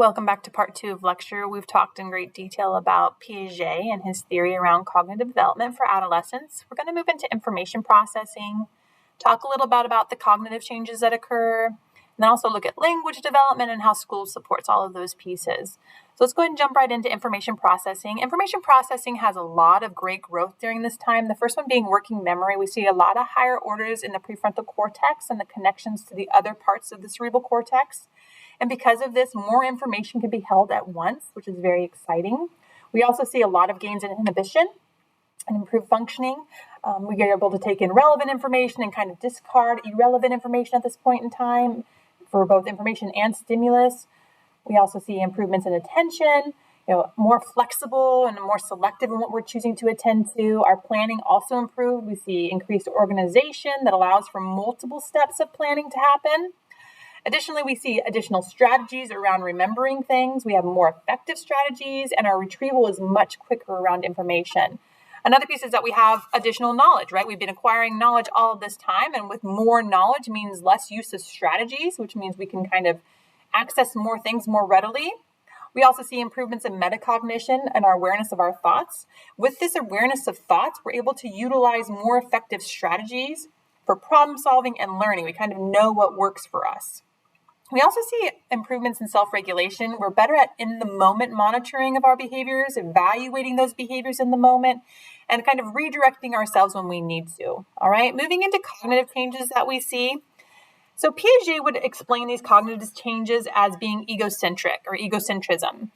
Welcome back to part 2 of lecture. We've talked in great detail about Piaget and his theory around cognitive development for adolescents. We're going to move into information processing, talk a little bit about the cognitive changes that occur, and then also look at language development and how school supports all of those pieces. So let's go ahead and jump right into information processing. Information processing has a lot of great growth during this time. The first one being working memory. We see a lot of higher orders in the prefrontal cortex and the connections to the other parts of the cerebral cortex. And because of this, more information can be held at once, which is very exciting. We also see a lot of gains in inhibition and improved functioning. We get able to take in relevant information and kind of discard irrelevant information at this point in time for both information and stimulus. We also see improvements in attention, more flexible and more selective in what we're choosing to attend to. Our planning also improved. We see increased organization that allows for multiple steps of planning to happen. Additionally, we see additional strategies around remembering things. We have more effective strategies, and our retrieval is much quicker around information. Another piece is that we have additional knowledge, right? We've been acquiring knowledge all of this time, and with more knowledge means less use of strategies, which means we can kind of access more things more readily. We also see improvements in metacognition and our awareness of our thoughts. With this awareness of thoughts, we're able to utilize more effective strategies for problem solving and learning. We kind of know what works for us. We also see improvements in self-regulation. We're better at in-the-moment monitoring of our behaviors, evaluating those behaviors in the moment, and kind of redirecting ourselves when we need to. All right, moving into cognitive changes that we see. So Piaget would explain these cognitive changes as being egocentric or egocentrism.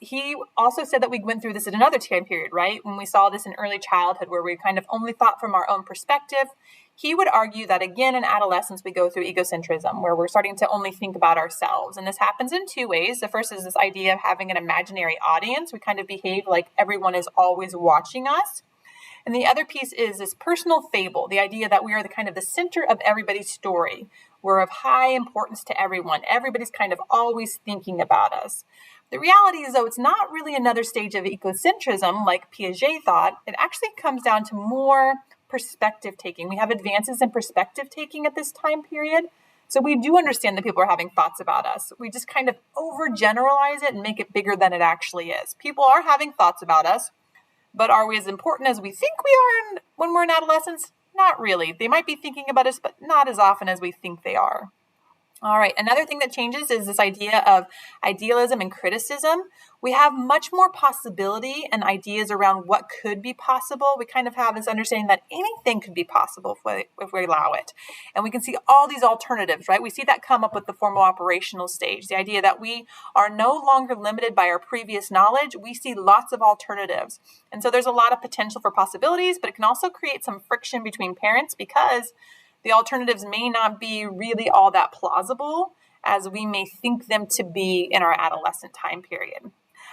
He also said that we went through this at another time period, right? When we saw this in early childhood where we kind of only thought from our own perspective. He would argue that again in adolescence we go through egocentrism where we're starting to only think about ourselves. And this happens in two ways. The first is this idea of having an imaginary audience. We kind of behave like everyone is always watching us. And the other piece is this personal fable, the idea that we are the center of everybody's story. We're of high importance to everyone. Everybody's kind of always thinking about us. The reality is, though, it's not really another stage of egocentrism like Piaget thought. It actually comes down to more perspective taking. We have advances in perspective taking at this time period. So we do understand that people are having thoughts about us. We just kind of overgeneralize it and make it bigger than it actually is. People are having thoughts about us, but are we as important as we think we are when we're in adolescence? Not really. They might be thinking about us, but not as often as we think they are. All right, another thing that changes is this idea of idealism and criticism. We have much more possibility and ideas around what could be possible. We kind of have this understanding that anything could be possible if we allow it. And we can see all these alternatives, right? We see that come up with the formal operational stage, the idea that we are no longer limited by our previous knowledge. We see lots of alternatives. And so there's a lot of potential for possibilities, but it can also create some friction between parents because the alternatives may not be really all that plausible as we may think them to be in our adolescent time period.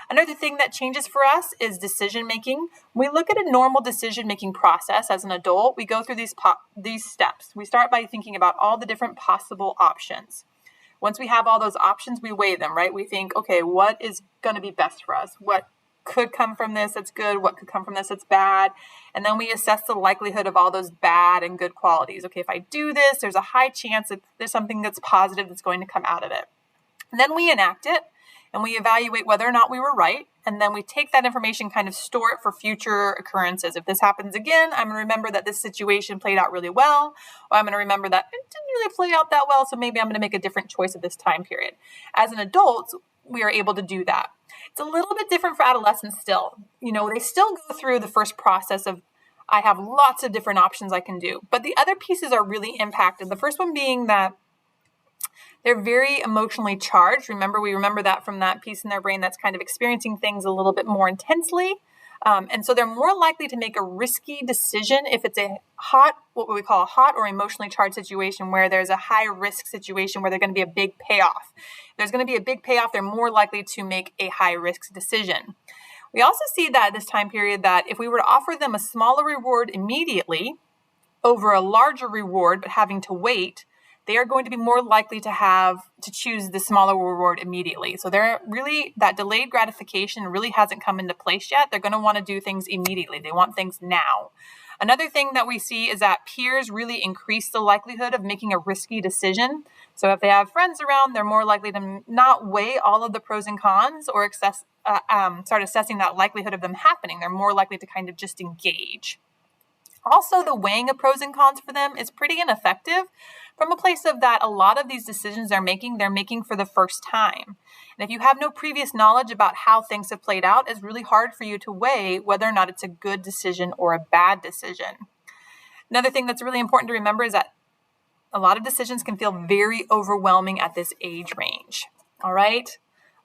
Another thing that changes for us is decision-making. When we look at a normal decision-making process as an adult, we go through these steps. We start by thinking about all the different possible options. Once we have all those options, we weigh them, right? We think, okay, what is going to be best for us? What could come from this that's good? What could come from this that's bad? And then we assess the likelihood of all those bad and good qualities. Okay, if I do this, there's a high chance that there's something that's positive that's going to come out of it. And then we enact it and we evaluate whether or not we were right. And then we take that information, kind of store it for future occurrences. If this happens again, I'm going to remember that this situation played out really well, or I'm going to remember that it didn't really play out that well, so maybe I'm going to make a different choice at this time period. As an adult, we are able to do that. It's a little bit different for adolescents still. They still go through the first process of, I have lots of different options I can do. But the other pieces are really impacted. The first one being that they're very emotionally charged. We remember that from that piece in their brain that's kind of experiencing things a little bit more intensely. And so they're more likely to make a risky decision if it's what we call a hot or emotionally charged situation where there's a high risk situation where there's going to be a big payoff. If there's going to be a big payoff, they're more likely to make a high risk decision. We also see that this time period that if we were to offer them a smaller reward immediately over a larger reward, but having to wait, they are going to be more likely to choose the smaller reward immediately. So that delayed gratification really hasn't come into place yet. They're going to want to do things immediately. They want things now. Another thing that we see is that peers really increase the likelihood of making a risky decision. So if they have friends around, they're more likely to not weigh all of the pros and cons or start assessing that likelihood of them happening. They're more likely to kind of just engage. Also, the weighing of pros and cons for them is pretty ineffective from a place of that a lot of these decisions they're making for the first time. And if you have no previous knowledge about how things have played out, it's really hard for you to weigh whether or not it's a good decision or a bad decision. Another thing that's really important to remember is that a lot of decisions can feel very overwhelming at this age range. All right?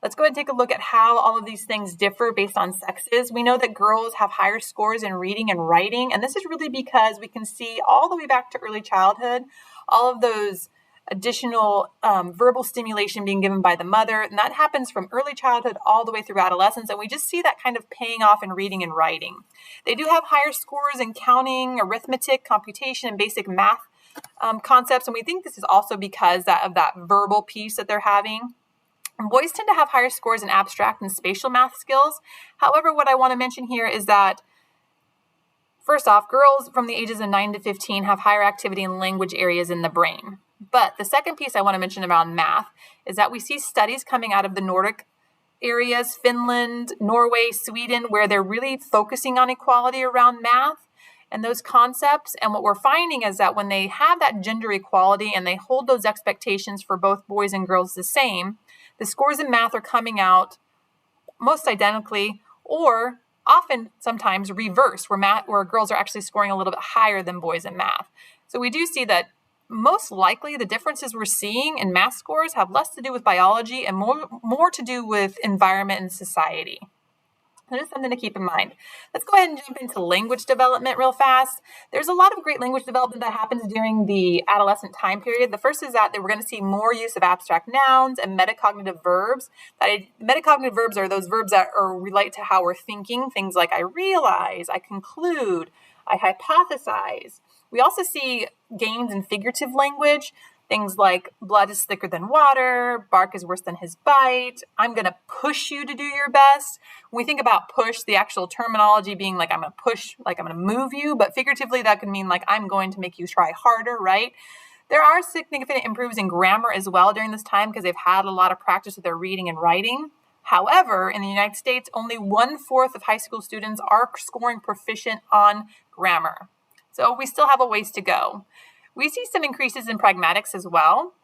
Let's go ahead and take a look at how all of these things differ based on sexes. We know that girls have higher scores in reading and writing, and this is really because we can see all the way back to early childhood, all of those additional verbal stimulation being given by the mother, and that happens from early childhood all the way through adolescence, and we just see that kind of paying off in reading and writing. They do have higher scores in counting, arithmetic, computation, and basic math concepts, and we think this is also because of that verbal piece that they're having. And boys tend to have higher scores in abstract and spatial math skills. However, what I want to mention here is that, first off, girls from the ages of 9 to 15 have higher activity in language areas in the brain. But the second piece I want to mention about math is that we see studies coming out of the Nordic areas, Finland, Norway, Sweden, where they're really focusing on equality around math and those concepts. And what we're finding is that when they have that gender equality and they hold those expectations for both boys and girls the same, the scores in math are coming out most identically, or often sometimes reverse, where girls are actually scoring a little bit higher than boys in math. So we do see that most likely the differences we're seeing in math scores have less to do with biology and more to do with environment and society. So just something to keep in mind. Let's go ahead and jump into language development real fast. There's a lot of great language development that happens during the adolescent time period. The first is that we're going to see more use of abstract nouns and metacognitive verbs. Metacognitive verbs are those verbs that relate to how we're thinking, things like I realize, I conclude, I hypothesize. We also see gains in figurative language. Things like blood is thicker than water, bark is worse than his bite, I'm going to push you to do your best. When we think about push, the actual terminology being like I'm going to push, like I'm going to move you, but figuratively that could mean like I'm going to make you try harder, right? There are significant improvements in grammar as well during this time because they've had a lot of practice with their reading and writing. However, in the United States, only 1/4 of high school students are scoring proficient on grammar. So we still have a ways to go. We see some increases in pragmatics as well.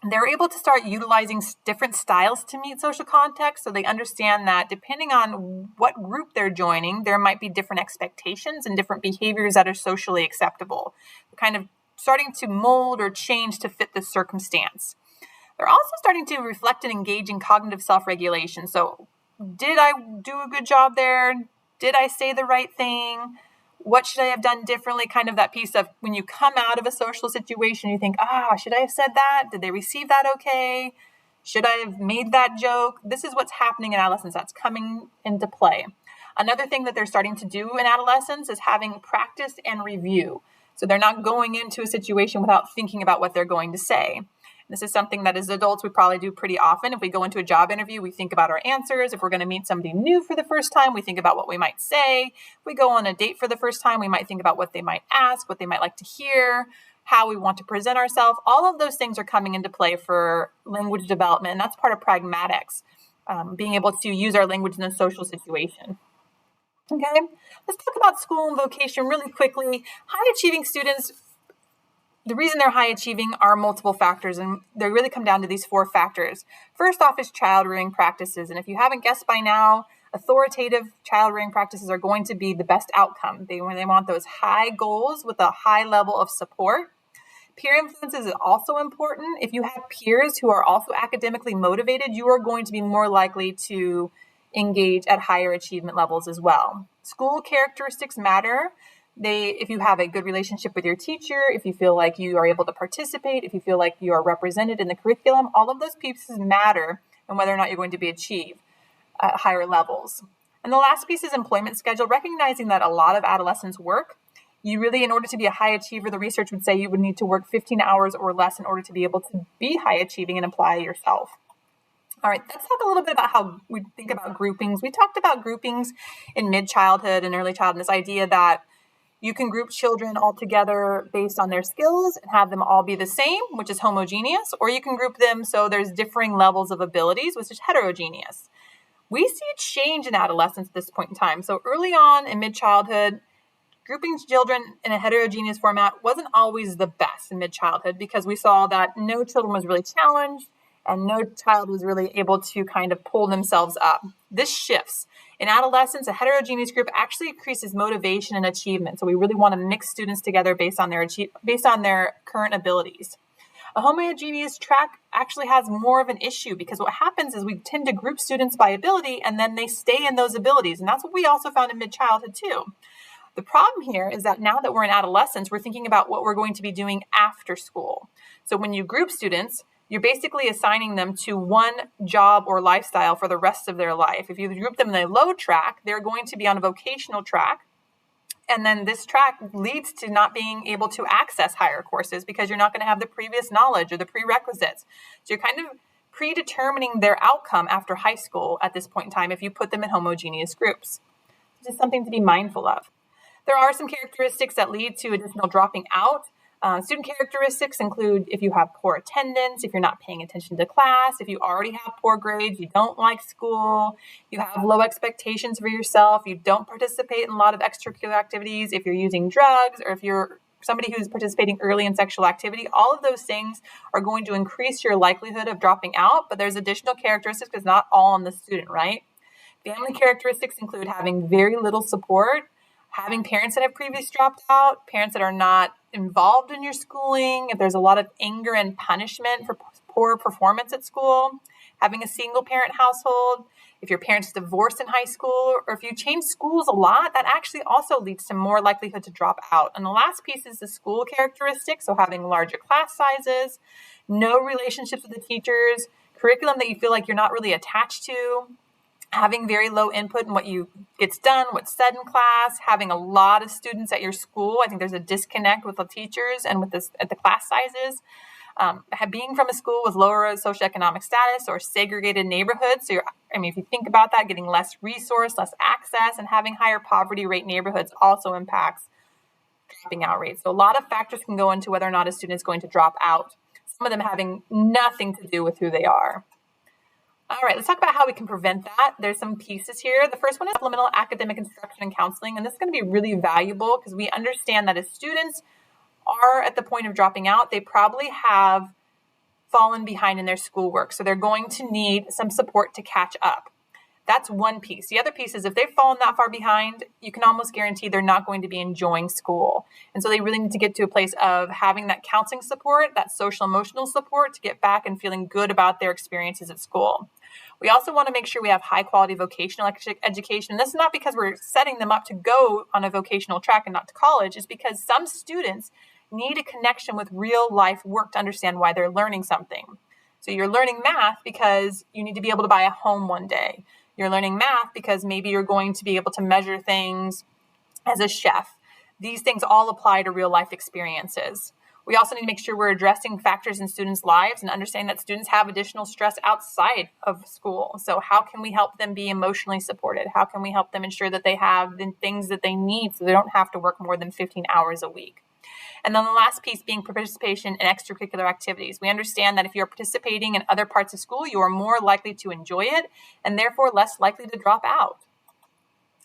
They're able to start utilizing different styles to meet social context, so they understand that depending on what group they're joining, there might be different expectations and different behaviors that are socially acceptable, kind of starting to mold or change to fit the circumstance. They're also starting to reflect and engage in cognitive self-regulation. So, did I do a good job there? Did I say the right thing? What should I have done differently? Kind of that piece of when you come out of a social situation, you think, should I have said that? Did they receive that okay? Should I have made that joke? This is what's happening in adolescence. That's coming into play. Another thing that they're starting to do in adolescence is having practice and review. So they're not going into a situation without thinking about what they're going to say. This is something that as adults we probably do pretty often. If we go into a job interview, we think about our answers. If we're going to meet somebody new for the first time, we think about what we might say. If we go on a date for the first time, we might think about what they might ask, what they might like to hear, how we want to present ourselves. All of those things are coming into play for language development, and that's part of pragmatics, being able to use our language in a social situation. Okay, let's talk about school and vocation really quickly. High achieving students, the reason they're high achieving are multiple factors, and they really come down to these 4 factors. First off is child rearing practices. And if you haven't guessed by now, authoritative child rearing practices are going to be the best outcome. They want those high goals with a high level of support. Peer influences is also important. If you have peers who are also academically motivated, you are going to be more likely to engage at higher achievement levels as well. School characteristics matter. If you have a good relationship with your teacher, if you feel like you are able to participate, if you feel like you are represented in the curriculum, all of those pieces matter and whether or not you're going to be achieved at higher levels. And the last piece is employment schedule, recognizing that a lot of adolescents work. You really, in order to be a high achiever, the research would say you would need to work 15 hours or less in order to be able to be high achieving and apply yourself. All right, let's talk a little bit about how we think about groupings. We talked about groupings in mid-childhood and early childhood, this idea that You can group children all together based on their skills and have them all be the same, which is homogeneous, or you can group them so there's differing levels of abilities, which is heterogeneous. We see a change in adolescence at this point in time. So early on in mid-childhood, grouping children in a heterogeneous format wasn't always the best in mid-childhood because we saw that no children was really challenged and no child was really able to kind of pull themselves up. This shifts. In adolescence, a heterogeneous group actually increases motivation and achievement. So we really want to mix students together based on their current abilities. A homogeneous track actually has more of an issue because what happens is we tend to group students by ability and then they stay in those abilities. And that's what we also found in mid-childhood too. The problem here is that now that we're in adolescence, we're thinking about what we're going to be doing after school. So when you group students, you're basically assigning them to one job or lifestyle for the rest of their life. If you group them in a low track, they're going to be on a vocational track. And then this track leads to not being able to access higher courses because you're not going to have the previous knowledge or the prerequisites. So you're kind of predetermining their outcome after high school at this point in time if you put them in homogeneous groups. This is something to be mindful of. There are some characteristics that lead to additional dropping out. Student characteristics include if you have poor attendance, if you're not paying attention to class, if you already have poor grades, you don't like school, you have low expectations for yourself, you don't participate in a lot of extracurricular activities, if you're using drugs, or if you're somebody who's participating early in sexual activity. All of those things are going to increase your likelihood of dropping out, but there's additional characteristics because not all on the student, right? Family characteristics include having very little support, having parents that have previously dropped out, parents that are not involved in your schooling, if there's a lot of anger and punishment for poor performance at school, having a single parent household, if your parents divorced in high school, or if you change schools a lot, that actually also leads to more likelihood to drop out. And the last piece is the school characteristics, so having larger class sizes, no relationships with the teachers, curriculum that you feel like you're not really attached to, having very low input in what gets done, what's said in class, having a lot of students at your school. I think there's a disconnect with the teachers and with the class sizes. Being from a school with lower socioeconomic status or segregated neighborhoods. So if you think about that, getting less resource, less access, and having higher poverty rate neighborhoods also impacts dropping out rates. So a lot of factors can go into whether or not a student is going to drop out. Some of them having nothing to do with who they are. All right, let's talk about how we can prevent that. There's some pieces here. The first one is supplemental academic instruction and counseling, and this is going to be really valuable because we understand that as students are at the point of dropping out, they probably have fallen behind in their schoolwork, so they're going to need some support to catch up. That's one piece. The other piece is if they've fallen that far behind, you can almost guarantee they're not going to be enjoying school. And so they really need to get to a place of having that counseling support, that social emotional support to get back and feeling good about their experiences at school. We also want to make sure we have high quality vocational education. And this is not because we're setting them up to go on a vocational track and not to college. It's because some students need a connection with real life work to understand why they're learning something. So you're learning math because you need to be able to buy a home one day. You're learning math because maybe you're going to be able to measure things as a chef. These things all apply to real life experiences. We also need to make sure we're addressing factors in students' lives and understanding that students have additional stress outside of school. So how can we help them be emotionally supported? How can we help them ensure that they have the things that they need so they don't have to work more than 15 hours a week? And then the last piece being participation in extracurricular activities. We understand that if you're participating in other parts of school, you are more likely to enjoy it and therefore less likely to drop out.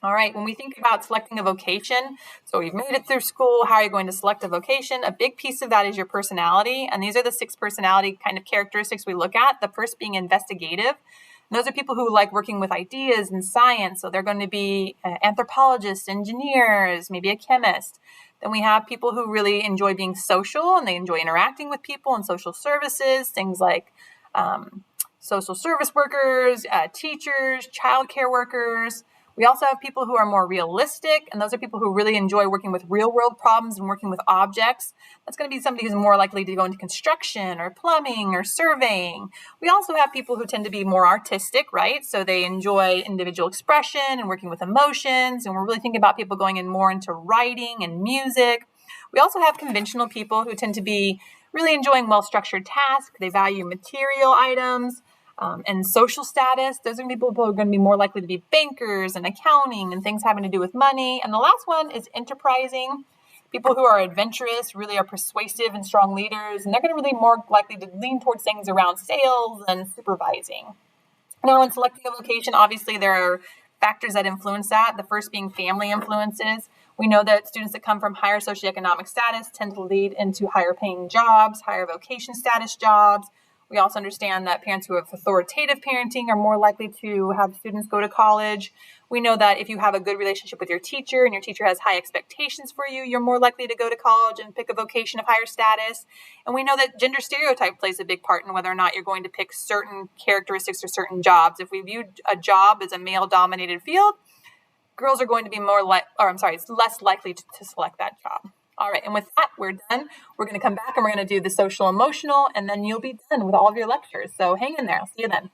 All right, when we think about selecting a vocation, so you've made it through school, how are you going to select a vocation? A big piece of that is your personality. And these are the 6 personality kind of characteristics we look at. The first being investigative. And those are people who like working with ideas and science. So they're going to be anthropologists, engineers, maybe a chemist. Then we have people who really enjoy being social and they enjoy interacting with people and social services, things like social service workers, teachers, childcare workers. We also have people who are more realistic, and those are people who really enjoy working with real-world problems and working with objects. That's going to be somebody who's more likely to go into construction or plumbing or surveying. We also have people who tend to be more artistic, right? So they enjoy individual expression and working with emotions, and we're really thinking about people going in more into writing and music. We also have conventional people who tend to be really enjoying well-structured tasks. They value material items. And social status, those are going to be people who are going to be more likely to be bankers and accounting and things having to do with money. And the last one is enterprising. People who are adventurous really are persuasive and strong leaders, and they're going to really more likely to lean towards things around sales and supervising. Now, in selecting a vocation, obviously there are factors that influence that. The first being family influences. We know that students that come from higher socioeconomic status tend to lead into higher paying jobs, higher vocation status jobs. We also understand that parents who have authoritative parenting are more likely to have students go to college. We know that if you have a good relationship with your teacher and your teacher has high expectations for you, you're more likely to go to college and pick a vocation of higher status. And we know that gender stereotype plays a big part in whether or not you're going to pick certain characteristics or certain jobs. If we view a job as a male-dominated field, girls are going to be less likely to select that job. All right, and with that, we're done. We're going to come back and we're going to do the social emotional, and then you'll be done with all of your lectures. So hang in there. I'll see you then.